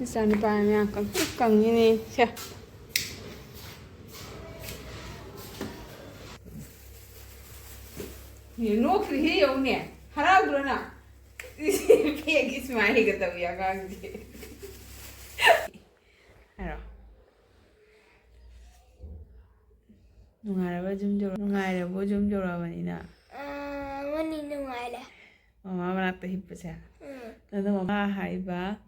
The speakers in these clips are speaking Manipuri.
Sana pa niya kang ini siya. You know free yung niya. Harap doon na. Piyag ismahi ka tabi ang kagdi. Ano? Nungaraba jumjura. Nungaraba jumjura manina. Mani nungara. Mama manakta hippa siya. Nada mama haiba.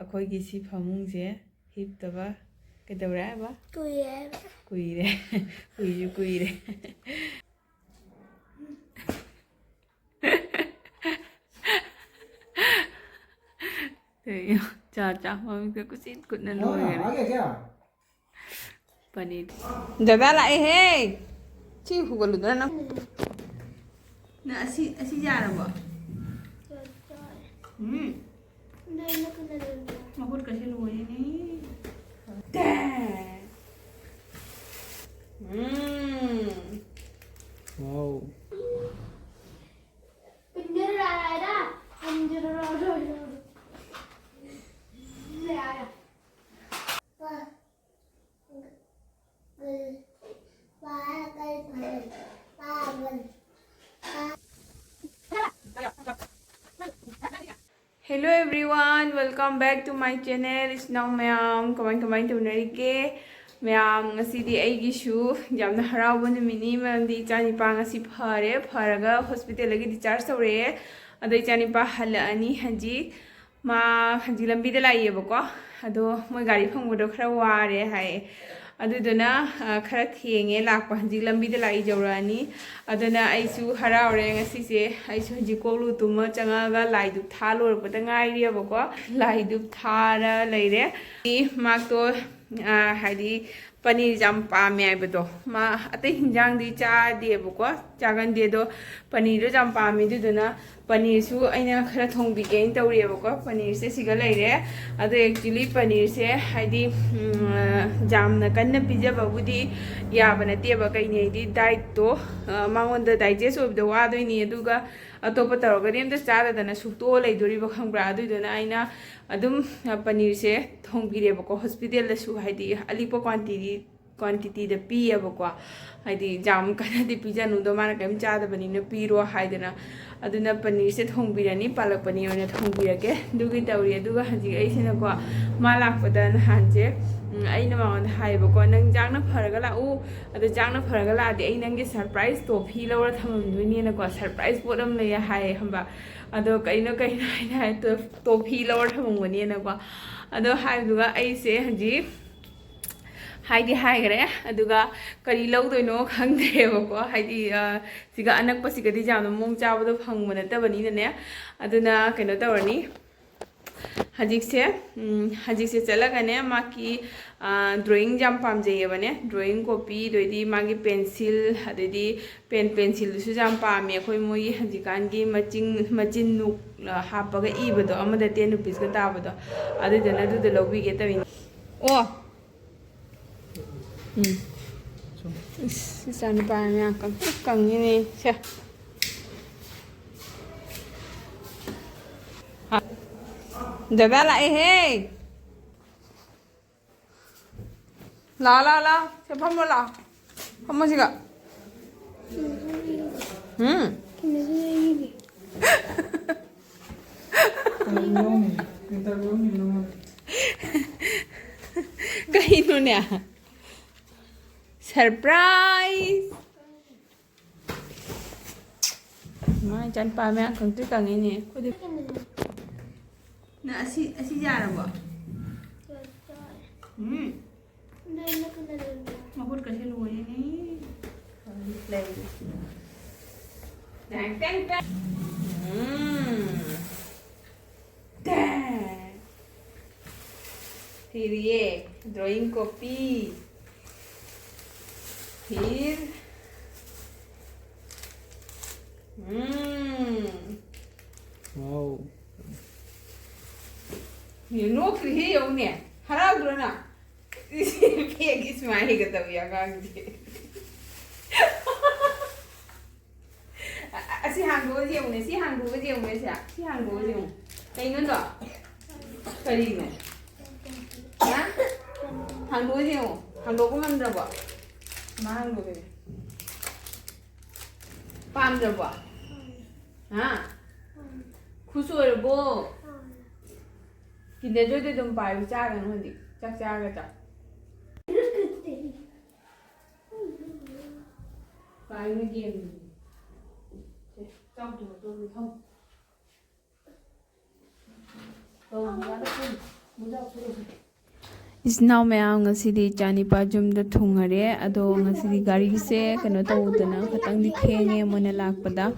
Ako'y si pamungje hiptaba. Kadawra ba? Kuya. Kuire. Kuire. Thì cha mami cứ xít cụt nó lôi rồi panin dadah lại he chi hukul lu na na asi jara ba makut kasi lu ini wow Penjara ada. Hello everyone, welcome back to my channel. It's now mayam comment to narike mayam ngasi di aigi shu jamna harabu numini mayam di chani pa ngasi pharaga hospital lagi discharge tawre ado chani pa halani hanji ma hanji lambi de laiye bako ado moi gari phangbodo khara ware hai aduduna khara thenge lakpa hanji lambi de lai jawrani aduna aisu haraure ngasi se aisu hanji kolu tuma changa ga lai du thalor pata ngai ri bako lai du thara leire ni makto haidi paneer jam pa me aibedo ma ate hinjang di cha de bako chagan de do paneer jam pa me duduna paneer su aina khara thong bi gain tawri bako paneer se siga leire ado actually paneer se haidi jam na kan na pija babudi ya bana te ba kai ne di diet to mangon da digest of the wa do ni aduga atopa taroga dem da cha da na sukto leidori ba khangbra adu do na aina adum paneer se thong bi re bako hospital da su haidi alipo quantity da pi abako haidi jam kana di pija nu do mana kam cha da bani na pi ro haidana aduna paneer se thong bi rani palak paneer na thong bi rake dugi tawri aduga haji ai sina ko malak padan hanje aina ma on haiba ko nang jangna pharaga la u adu jangna pharaga la de ai nang ge surprise to phi lawra thamam duni na ko surprise bodam le hai hamba adu kaina to phi lawra thamam gani na ko adu hai duga ai se haji haidi haigare aduga kari lawdoino khangdrebako haidi siga anak pasika di jamna mong chabado phangmana tabani ne aduna kaino tawrani hajikse chalagane maki drawing jam pamjeye bane drawing copy doidi magi pencil adedi pencil su jam pame khoi moi hajikan gi machin nuk hapaga ibado amada 10 rupees ga tabado adu dana du de lobby ge tawin oh sana pa niya kang ini siya. Dadah lại he. La. Siya pa mo la. Kamu sih kak? Kaino niya. Surprise! Mai chan pa me kang tu kang ini. Ko di. Na asi jara ba? Makut kasi lu ini. Play. Dang. Dang. फिर ये ड्राइंग कॉपी फिर wow ये नोक रही है उन्हें हरा दो ना ये किस मायने का तब यार कांगे si hàng đồ rượu này, si hàng đồ rượu này sẽ, si hàng đồ rượu. Cái nữa đó. Cái gì này? Hả? Hàng đồ rượu, hàng đồ có ăn được không? Má hàng đồ này. Pam được không? Hả? Khusuôi rồi bố. Kinde 저도 좀 봐요. 작은 흔히 작작하자. Cái kia trong tủ tôi không Isnaw mayam ngasidi chanipa jumda thungare ado ngasidi gari se kano tawdana khatangdi khenge mona lakpada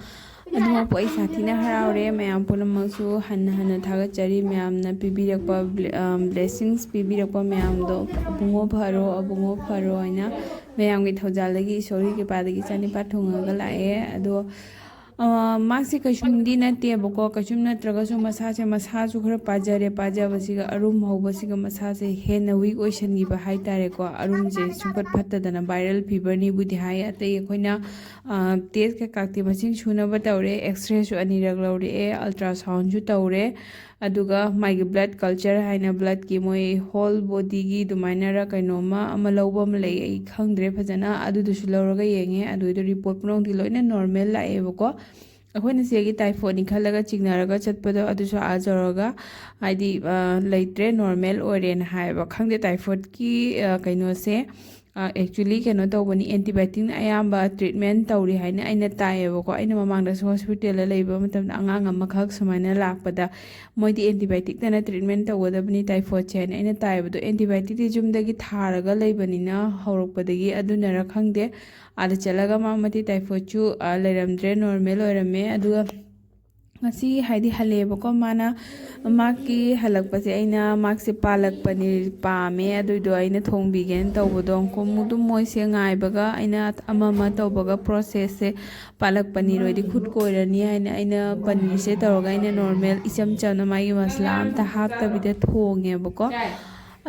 aduma poi sathina haraure mayam punamasu hanna thagachari mayam na pibirakpa blessings pibirakpa mayam do abungo pharo aina mayam gi thojaldagi isori ke padagi chanipa thungaga lae ado माक्सी कशुमदी नते बको कशुम नत्रगसु मसासे मसासु खर पाजरे पाजबसिगा अरुम हौबसिगा मसासे हेन वीक ओइसनगिबा हाइतारेको अरुम जे सुपत फत्तदना वायरल फीवर नि बुदि हाय अते यखोइना टेस्ट के काक्ति मसिंग सुनब तौरे एक्सरे सु अनिरग लौरे अल्ट्रासाउंड सु तौरे अदुगा माइगे ब्लड कल्चर हाइना ब्लड की मोय होल बॉडी की दुमाइनरा कैनोमा अमा लौबा म लई आई खंगद्रे फजना अदुदुसु लौरगा येंगे अदुइदो रिपोर्ट पुनोंदि लोइना नॉर्मल लाएबको अखोइना सेगी टाइफॉइड नि खलगा चिगनारगा चटपदो अदुसु आजरगा हाइदि लैत्रे नॉर्मल ओरेन हाइबा खंगदे टाइफॉइड की कैनो से एक्चुअली कैनो तौबनी एंटीबायोटिक अयाम्बा ट्रीटमेंट तौरी हाइना आइना ताएबको आइना ममांगदा हॉस्पिटल लेबा मतम अंगांग अमखक सुमाइना लाकपदा मोइदि एंटीबायोटिक तना ट्रीटमेंट तौगदबनी टाइफॉइड चेन आइना ताएबदो एंटीबायोटिक दि जुमदगी थारगा लेबनिना हौरकपदगी अदुनरा खंगदे आदा चलगा मामति टाइफॉइड चु लेरमद्रे normal ओरमे अदुगा ngasi haidi halebo ko mana maki halakpase aina makse palak panir pame aduido aina thongbigen tawbodon ko mudum moise ngaibaga aina amama tawbaga process se palak panir oidi khut koirani aina panir se tawga aina normal isam chana mai masla amta hapta bide thonge bako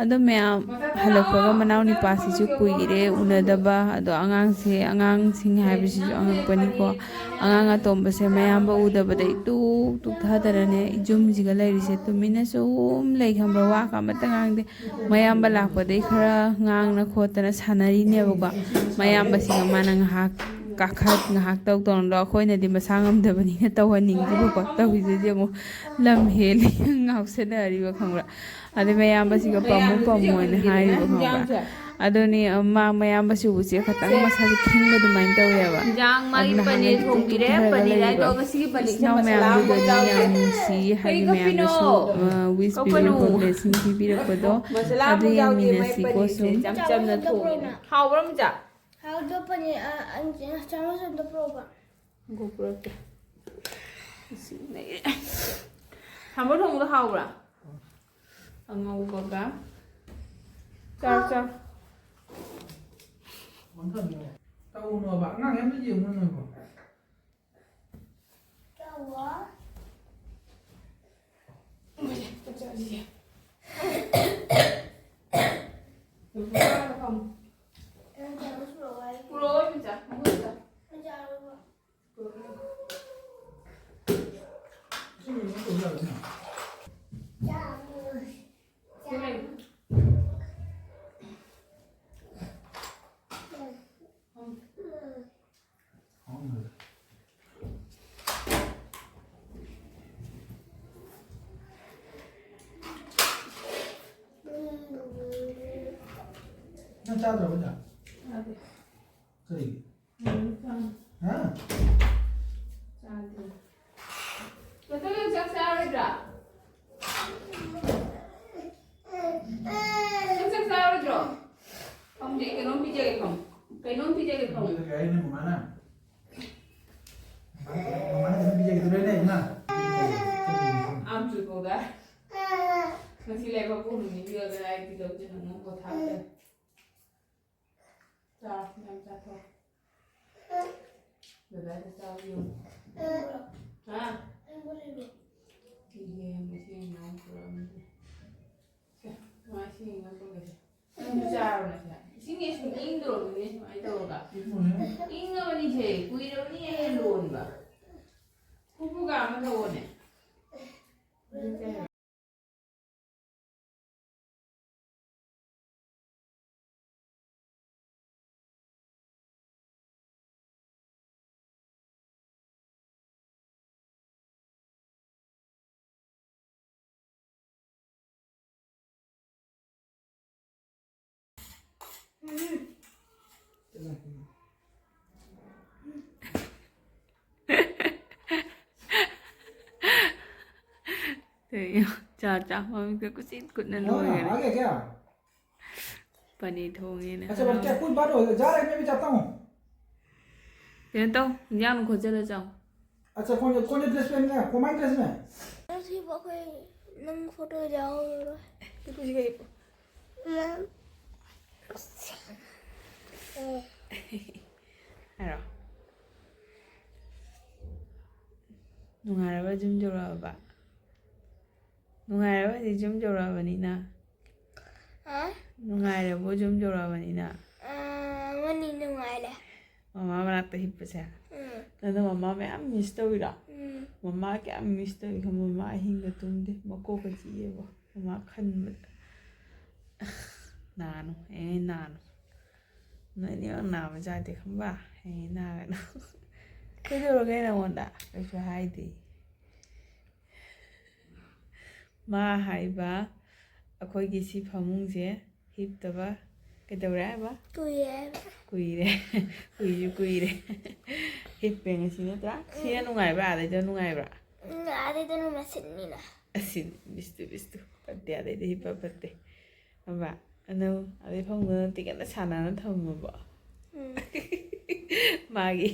ado ma'am हलकगा मनाव नि पासी कुइरे उनदबा अदो आंगांग सिंग हाइबसि अंगपनि को आंगांग अतोंबसे मैम उदबदे तु थादरने जुम जिगा लैरिसे तुमिना सुम लैखमब्रा वा कामतंगांगदे मैम लापदे खरा ngang खोतना सानरिनेबको मैम बसिगा मानंग हाक काखत ngahak taw tong ro khoina di masangam dabani na tawhaning di ko tawise jemo lam heli ngausenari ba khangra ade mayam basiga pamu na hari ba khangra adoni ma mayam basu busi khatang masagi khingba du main tawreba jang magi paneer thongire paneer ai do basi paneer sa masala ko jang si hari mayam basu wis beautiful blessing bi bi rakodo ade minasi ko sum cham na thongina hawram ja How do pani chama sa proba? GoPro ke. Hambo thong do hawra. Angau baga. Cha. Tao nó bạn ngang em cái gì mà nó bảo. Tawa. Không. Puro mình chả, không được. Nó sao rồi nhỉ? Cái gì? Hả? Betul yang saksa ada. Yang saksa ada. Kamu jadi kenapa pijak kamu? Kenapa pijak kamu? Cái này của mana? Mana cái pijak itu đây này na? Am cukup dah. Masih lepas pun ni dia ada kita uji nunggu kotak. Cak, yang cakap. Bebas tahu yang. Hah? Iya, masih yang kurang. Masih yang kurang. Bicara nasi. Sini semua Indo, ini semua itu enggak. Indo ni je, kuiru ni elon ba. ꯑꯃ ꯂꯧꯑꯣꯅꯦ Cha mami kusit kut na loy आ gare गया क्या pani thonge na अच्छा बच्चा कुछ बात हो जा रहा है मैं भी जाता हूँ kaya to yang ko jala jaw अच्छा कौन ड्रेस पहनना है कौन ड्रेस में ऐसी कोई नंग फोटो जाओ kuch gai ma'am aro nungaraba jum joraba nungaraba di jum joraba ni na हाँ nungaraba jum joraba ni na मनी नुआले mama manakta hippasa nana mama me am miss tawira mama ke am miss tawi ka mama hinga tumde mako ka jiyeba mama khanba nanu nanu nani ang nama jati khamba na na kuduro ga na wanda kaso haide ma haiba akoi gi si phamung je hiptaba kedawra ba kuire kuire hippeng sini tra sia nungai ba ada jo nungai ba ada itu nama senina asin bistu patte ada de hippa patte aba anu ada phang na tikana sana na thamma ba magi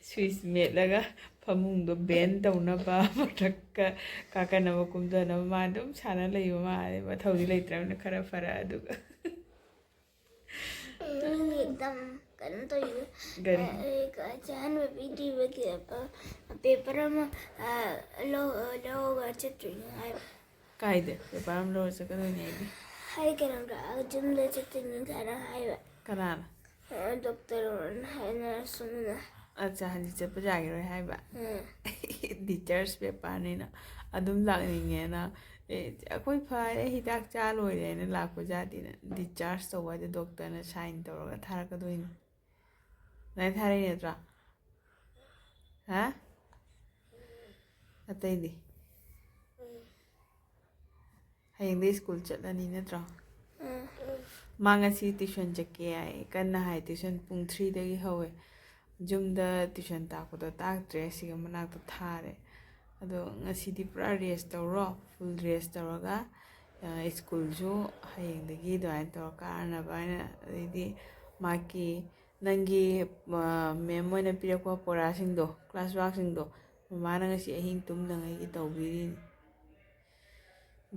swiss mate laga phamung do bend tawna ba matakka kakana ba kumda na ma dum sana leiwa ma ba thawdi leitra na khara fara aduga एकदम करन तो gari एक चाहन में पीटी बके पेपर में लो लो चित्र है kaide pe param lo sa ka ni ai हाय करन जिम ले चित्र करना है karana डॉक्टर है नर्स में acha hanji chapa jagi roi hai ba teachers paper ni na adum lakninge na akoi phare hidak cha loire na lakpo jati na discharge to wa de doctor na sign tawra tharaka doin nai thare ne tra ha atai di hayeng de school chatlani na tra mangasi tuition jakke ai kanna hai tuition pung 3 dagi hawe jumda tuition takpodo taktre siga manakta thare ado ngasidi pura rest tawro full rest tawraga school jo hayengdagi doin taw karna baina adi maki nangi mem moina pirakwa pora singdo class work singdo mama na ngasi ahing tum dangai gi tawbiri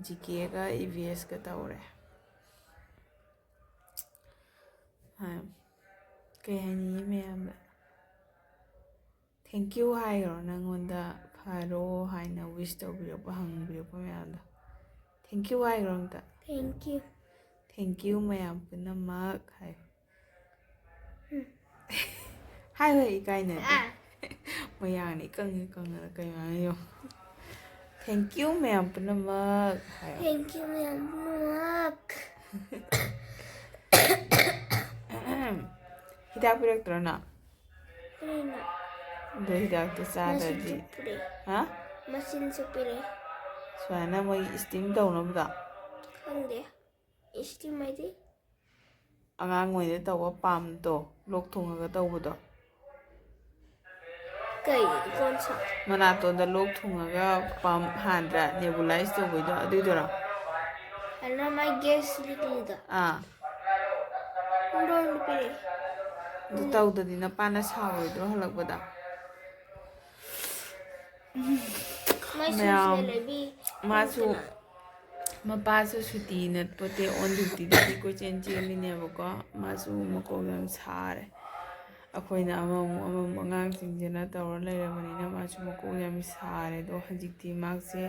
GK ga EVS ga tawre ha kay hani meyam thank you hairo nangonda pharo haina wish tawbirapa hangbirapa meyamda thank you hairo amta thank you mayam punamak hai hai hoi kaina mayang ni kang kay mayo thank you mayam punamak hai thank you ma'am hidak piraktra na प्रेरणा do hidak to cha da machine ji सुपरे ha मशीन सुपरे swana moi steam tawnabda खंदे estimate angang ngoida tawwa pam to lok thungaga tawbudo कई कौन सा manatonda lok thungaga pam handra nebulize tawbudo adudora अन्ना माय गेस लिखूंगा डोंट पे du tawdadi na pana sawoidro halakbada माय Ma'am, सूज भी masu mapasu suti na pote on duty di ko chenchi mine bako masu mako yam sare akoina amam angang singjena tawra leirabani na masu mako yam sare do hajikti makse